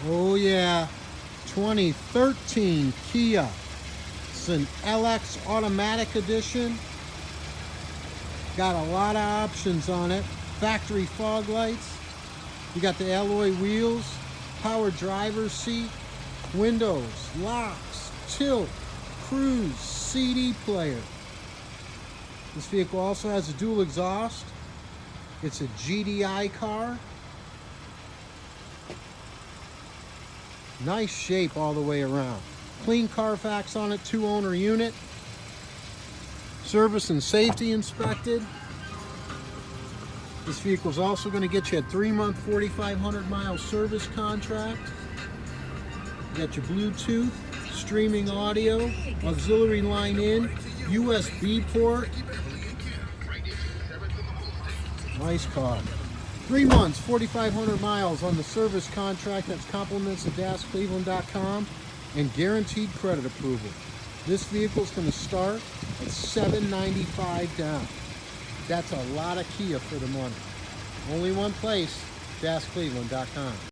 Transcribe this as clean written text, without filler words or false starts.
Oh yeah, 2013 Kia. It's an LX Automatic Edition. Got a lot of options on it. Factory fog lights. You got the alloy wheels, power driver's seat, windows, locks, tilt, cruise, CD player. This vehicle also has a dual exhaust. It's a GDI car. Nice shape all the way around. Clean Carfax on it, 2-owner unit. Service and safety inspected. This vehicle is also going to get you a 3-month, 4,500 mile service contract. You got your Bluetooth, streaming audio, auxiliary line in, USB port. Nice car. 3 months, 4,500 miles on the service contract. That's compliments of DasCleveland.com and guaranteed credit approval. This vehicle is going to start at $795 down. That's a lot of Kia for the money. Only one place, DasCleveland.com.